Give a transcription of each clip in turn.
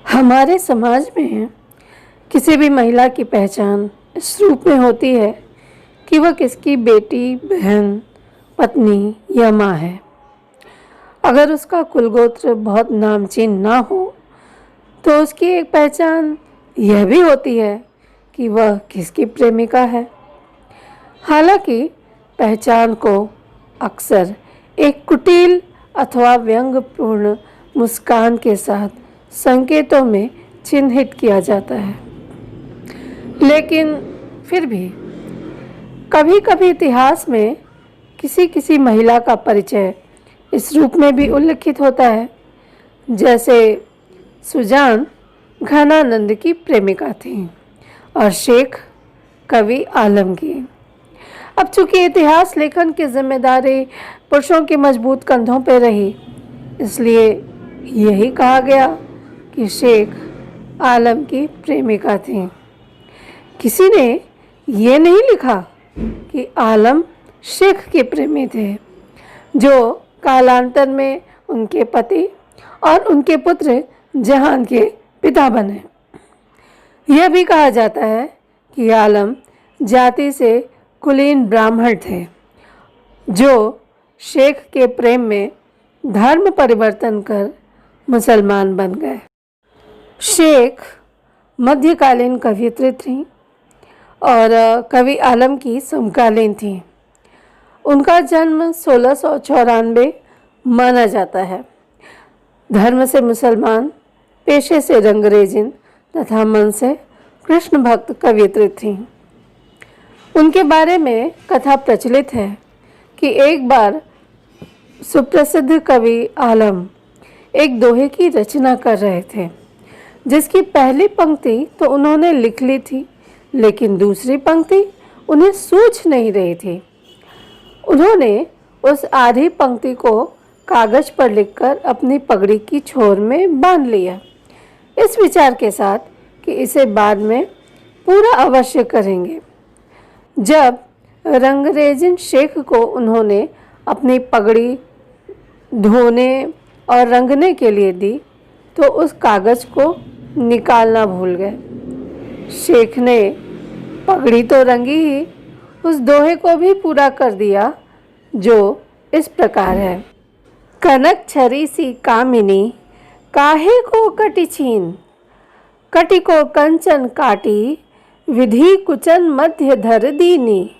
हमारे समाज में किसी भी महिला की पहचान इस रूप में होती है कि वह किसकी बेटी, बहन, पत्नी या माँ है। अगर उसका कुल गोत्र बहुत नामचीन ना हो तो उसकी एक पहचान यह भी होती है कि वह किसकी प्रेमिका है। हालांकि पहचान को अक्सर एक कुटिल अथवा व्यंग्यपूर्ण मुस्कान के साथ संकेतों में चिन्हित किया जाता है, लेकिन फिर भी कभी कभी इतिहास में किसी किसी महिला का परिचय इस रूप में भी उल्लिखित होता है, जैसे सुजान घनानंद की प्रेमिका थी और शेख कवि आलम की। अब चूंकि इतिहास लेखन की जिम्मेदारी पुरुषों के मजबूत कंधों पर रही, इसलिए यही कहा गया कि शेख आलम की प्रेमिका थी। किसी ने ये नहीं लिखा कि आलम शेख के प्रेमी थे, जो कालांतर में उनके पति और उनके पुत्र जहान के पिता बने। यह भी कहा जाता है कि आलम जाति से कुलीन ब्राह्मण थे, जो शेख के प्रेम में धर्म परिवर्तन कर मुसलमान बन गए। शेख मध्यकालीन कवयित्री थीं और कवि आलम की समकालीन थीं। उनका जन्म 1694 माना जाता है। धर्म से मुसलमान, पेशे से रंगरेजिन तथा मन से कृष्ण भक्त कवयित्री थीं। उनके बारे में कथा प्रचलित है कि एक बार सुप्रसिद्ध कवि आलम एक दोहे की रचना कर रहे थे, जिसकी पहली पंक्ति तो उन्होंने लिख ली थी, लेकिन दूसरी पंक्ति उन्हें सूझ नहीं रही थी। उन्होंने उस आधी पंक्ति को कागज पर लिखकर अपनी पगड़ी की छोर में बांध लिया, इस विचार के साथ कि इसे बाद में पूरा अवश्य करेंगे। जब रंगरेजिन शेख को उन्होंने अपनी पगड़ी धोने और रंगने के लिए दी तो उस कागज को निकालना भूल गए। शेख ने पगड़ी तो रंगी ही, उस दोहे को भी पूरा कर दिया, जो इस प्रकार है। कनक छरी सी कामिनी, काहे को कटी छीन, कटी को कंचन काटी, विधि कुचन मध्य धर दीनी।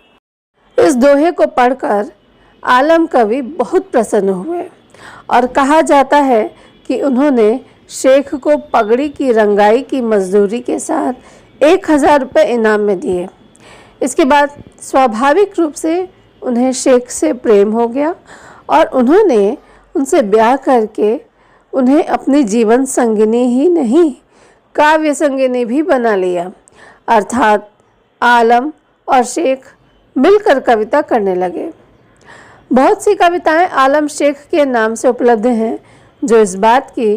इस दोहे को पढ़कर आलम कवि बहुत प्रसन्न हुए और कहा जाता है कि उन्होंने शेख को पगड़ी की रंगाई की मजदूरी के साथ 1000 रुपये इनाम में दिए। इसके बाद स्वाभाविक रूप से उन्हें शेख से प्रेम हो गया और उन्होंने उनसे ब्याह करके उन्हें अपनी जीवन संगिनी ही नहीं, काव्य संगिनी भी बना लिया। अर्थात आलम और शेख मिलकर कविता करने लगे। बहुत सी कविताएं आलम शेख के नाम से उपलब्ध हैं, जो इस बात की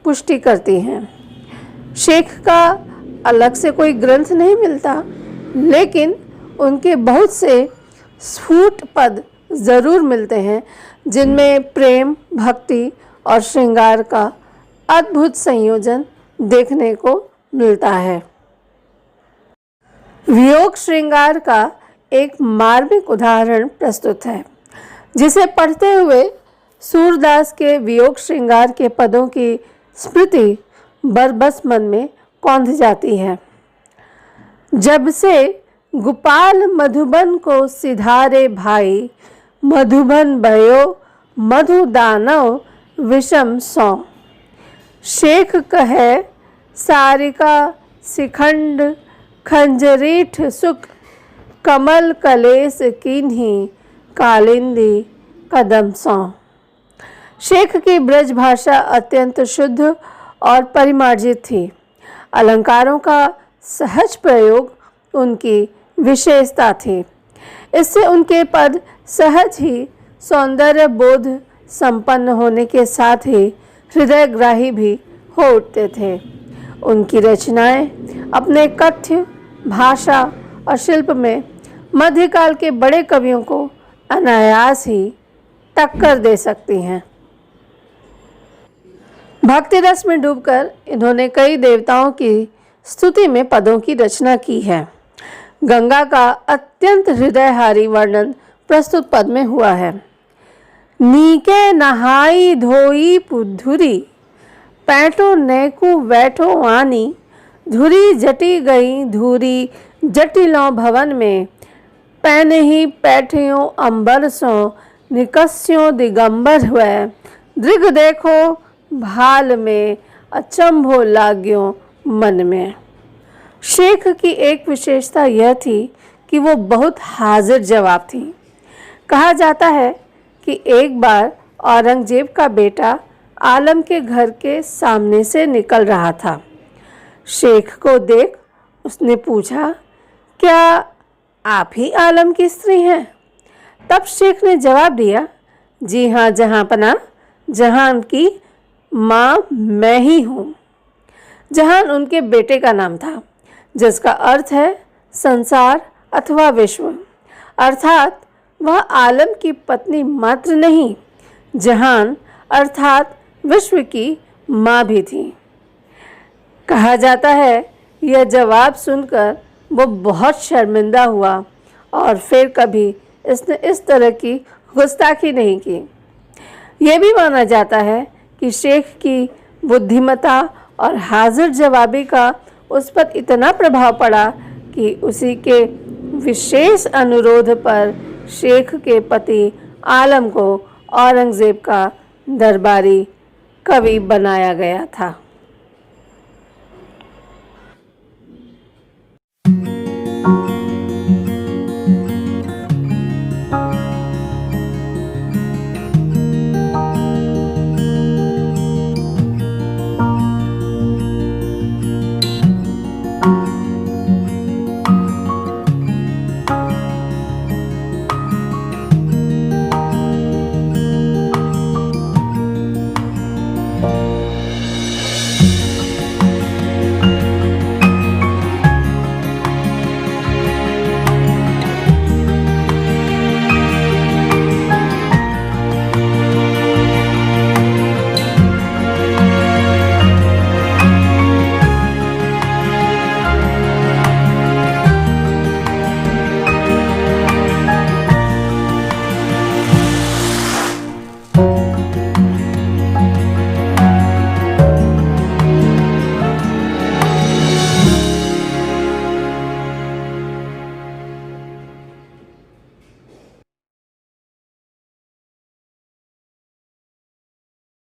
पुष्टि करती हैं। शेख का अलग से कोई ग्रंथ नहीं मिलता, लेकिन उनके बहुत से स्फुट पद ज़रूर मिलते हैं, जिनमें प्रेम, भक्ति और श्रृंगार का अद्भुत संयोजन देखने को मिलता है। वियोग श्रृंगार का एक मार्मिक उदाहरण प्रस्तुत है, जिसे पढ़ते हुए सूरदास के वियोग श्रृंगार के पदों की स्मृति बरबस मन में कौंध जाती है। जब से गोपाल मधुबन को सिधारे भाई, मधुबन भयो मधु दानव विषम सौ। शेख कहे सारिका शिखंड खंजरीठ सुख कमल कलेस कीन्ही कालिंदी कदम सौ। शेख की ब्रज भाषा अत्यंत शुद्ध और परिमार्जित थी। अलंकारों का सहज प्रयोग उनकी विशेषता थी। इससे उनके पद सहज ही सौंदर्य बोध संपन्न होने के साथ ही हृदयग्राही भी हो उठते थे। उनकी रचनाएं अपने कथ्य भाषा और शिल्प में मध्यकाल के बड़े कवियों को अनायास ही टक्कर दे सकती हैं। भक्ति रस में डूबकर इन्होंने कई देवताओं की स्तुति में पदों की रचना की है। गंगा का अत्यंत हृदयहारी वर्णन प्रस्तुत पद में हुआ है। नीके नहाई धोई धुरी पैठो नेकु बैठो आनी धुरी जटी गई धुरी जटिलों भवन में पैने ही पैठियों अंबर सो निकस्यों दिगंबर हुए दृग देखो भाल में अचंभो लाग्यों मन में। शेख की एक विशेषता यह थी कि वो बहुत हाजिर जवाब थी। कहा जाता है कि एक बार औरंगजेब का बेटा आलम के घर के सामने से निकल रहा था। शेख को देख उसने पूछा, क्या आप ही आलम की स्त्री हैं? तब शेख ने जवाब दिया, जी हाँ जहाँपना, जहान की माँ मैं ही हूँ। जहान उनके बेटे का नाम था, जिसका अर्थ है संसार अथवा विश्व, अर्थात वह आलम की पत्नी मात्र नहीं, जहान अर्थात विश्व की माँ भी थी। कहा जाता है यह जवाब सुनकर वो बहुत शर्मिंदा हुआ और फिर कभी इसने इस तरह की गुस्ताखी नहीं की। यह भी माना जाता है कि शेख की बुद्धिमता और हाजिर जवाबी का उस पर इतना प्रभाव पड़ा कि उसी के विशेष अनुरोध पर शेख के पति आलम को औरंगजेब का दरबारी कवि बनाया गया था।